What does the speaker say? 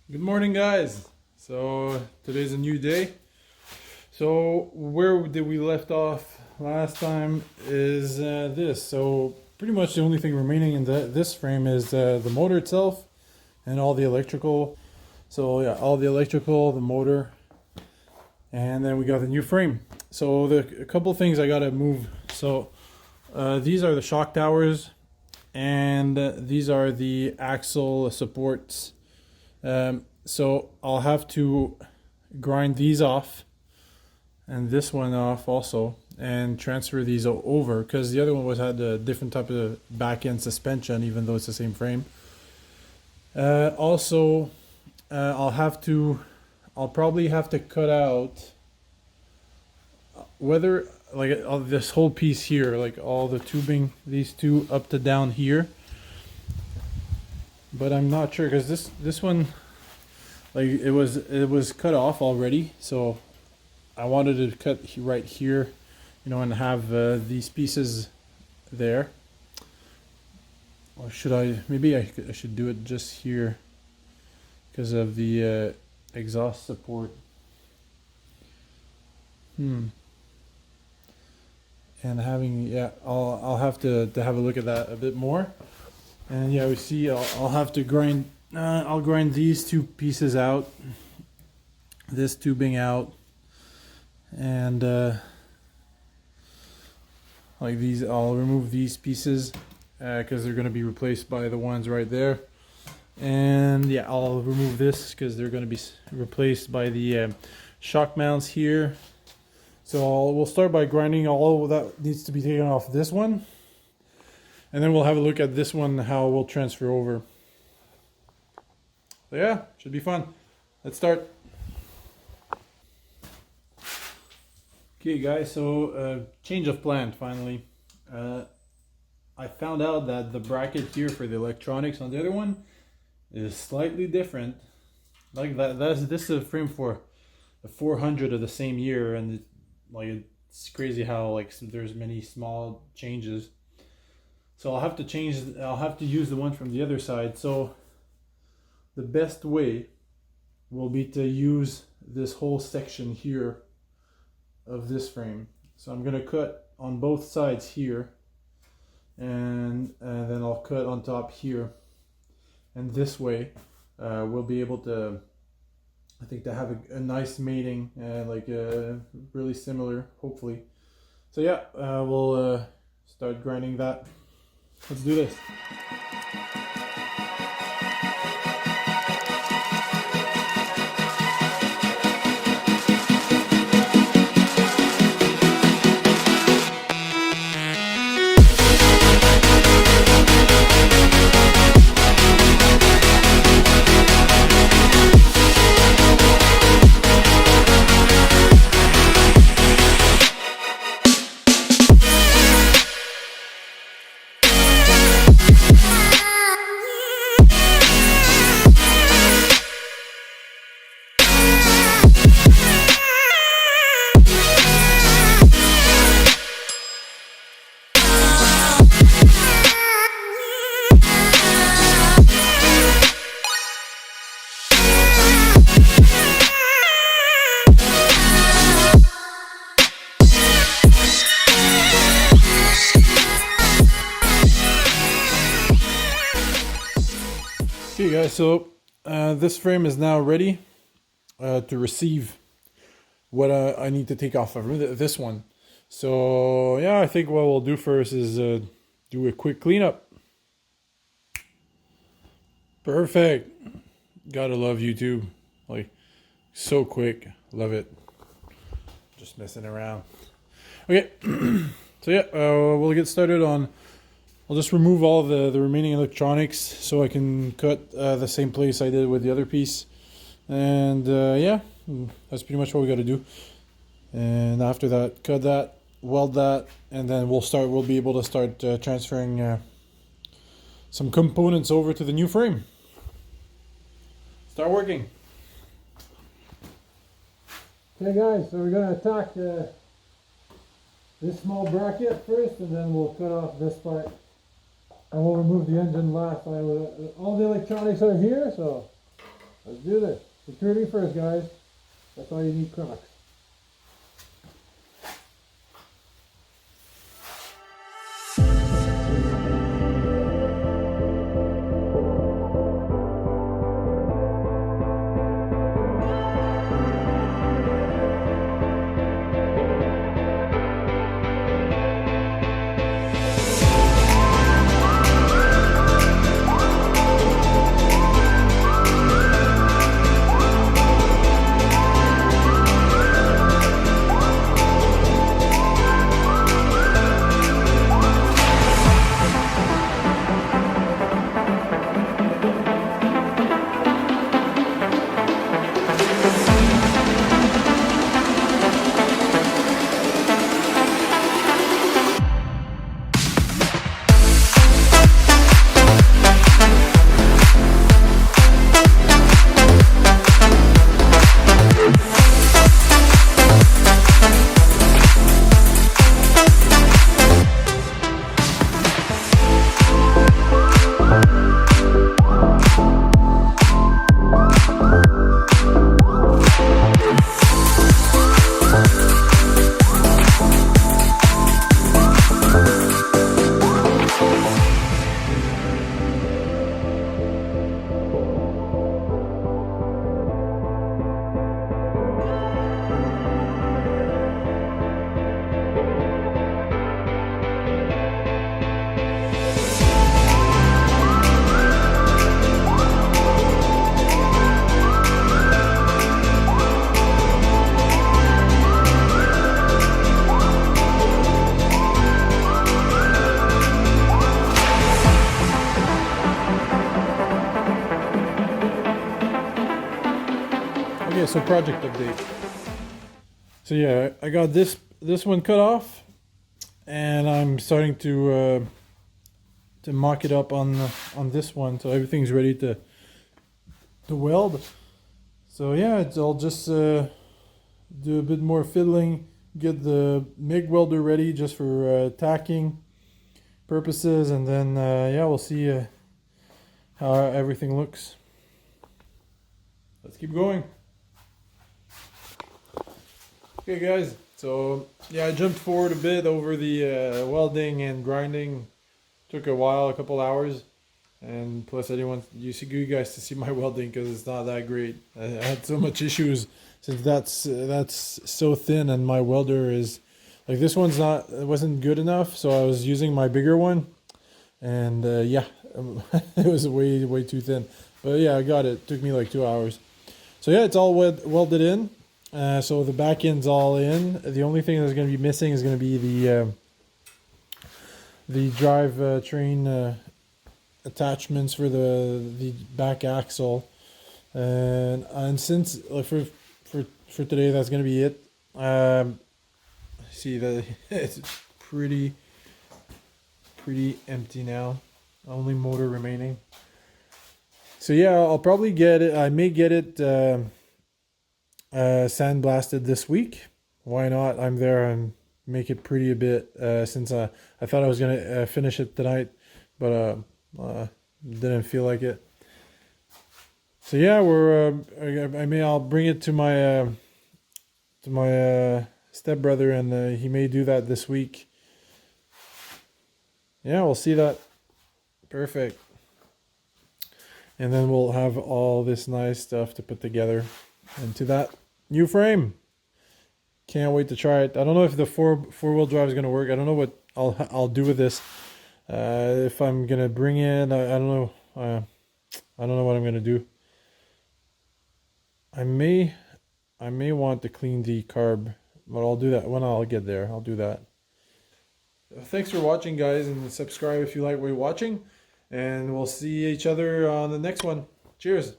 Good morning, guys. So today's a new day. So where did we left off last time is this. So pretty much the only thing remaining in this frame is the motor itself and all the electrical. So yeah, all the electrical, the motor, and then we got the new frame. So a couple things I gotta move. So these are the shock towers, and these are the axle supports. So I'll have to grind these off and this one off also and transfer these over because the other one had a different type of back end suspension even though it's the same frame. Also, I'll probably have to cut out whether like this whole piece here, like all the tubing, these two up to down here, but I'm not sure because this one, like it was cut off already, so I wanted to cut right here, and have these pieces there. Or should I? Maybe I should do it just here because of the exhaust support. And having, yeah, I'll have to have a look at that a bit more. And yeah, we see I'll have to grind. I'll grind these two pieces out, this tubing out, and like these, I'll remove these pieces because they're going to be replaced by the ones right there. And yeah, I'll remove this because they're going to be replaced by the shock mounts here. So we'll start by grinding all that needs to be taken off this one, and then we'll have a look at this one, how we'll transfer over. So yeah, should be fun. Let's start. Okay guys, so change of plan finally. I found out that the bracket here for the electronics on the other one is slightly different. Like this is a frame for the 400 of the same year, and it's crazy how there's many small changes. So I'll have to use the one from the other side. So the best way will be to use this whole section here of this frame. So I'm gonna cut on both sides here, and then I'll cut on top here, and this way we'll be able to, I think, to have a nice mating, really similar, hopefully. So yeah, we'll start grinding that. Let's do this. Okay guys, so this frame is now ready to receive what I need to take off of this one. So yeah, I think what we'll do first is do a quick cleanup. Perfect. Gotta love YouTube. Like, so quick. Love it. Just messing around. Okay. So yeah, we'll get started on. I'll just remove all the remaining electronics so I can cut the same place I did with the other piece. And yeah, that's pretty much what we got to do. And after that, cut that, weld that, and then we'll be able to start transferring some components over to the new frame. Start working. Okay guys, so we're going to attack this small bracket first, and then we'll cut off this part. And we'll remove the engine last. All the electronics are here, so Let's do this. Security first, guys. That's all you need, Crocs. Okay, so project update. So yeah, I got this one cut off, and I'm starting to mock it up on this one, so everything's ready to weld. So yeah, I'll just do a bit more fiddling, get the MIG welder ready just for tacking purposes, and then yeah, we'll see how everything looks. Let's keep going. Okay guys, so yeah, I jumped forward a bit over the welding and grinding. Took a while, a couple hours, and plus I didn't want you guys to see my welding because it's not that great. I had so much issues since that's so thin, and my welder is like, this one's not, it wasn't good enough, so I was using my bigger one, and yeah, it was way too thin. But yeah, I got it. It took me like 2 hours. So yeah, it's all welded in. So the back end's all in. The only thing that's going to be missing is going to be the drive train attachments for the back axle, and since for today that's going to be it. See that it's pretty empty now. Only motor remaining. So yeah, I'll probably get it. I may get it sandblasted this week. Why not? I'm there and make it pretty a bit, since I thought I was gonna finish it tonight, but didn't feel like it. So yeah, I'll bring it to my stepbrother, and he may do that this week. Yeah, we'll see that. Perfect. And then we'll have all this nice stuff to put together into that new frame. Can't wait to try it. I don't know if the four-wheel drive is gonna work. I don't know what I'll do with this. If I'm gonna bring in, I don't know. I don't know what I'm gonna do. I may want to clean the carb, but I'll do that when I'll get there. I'll do that. Thanks for watching, guys, and subscribe if you like what you're watching. And we'll see each other on the next one. Cheers.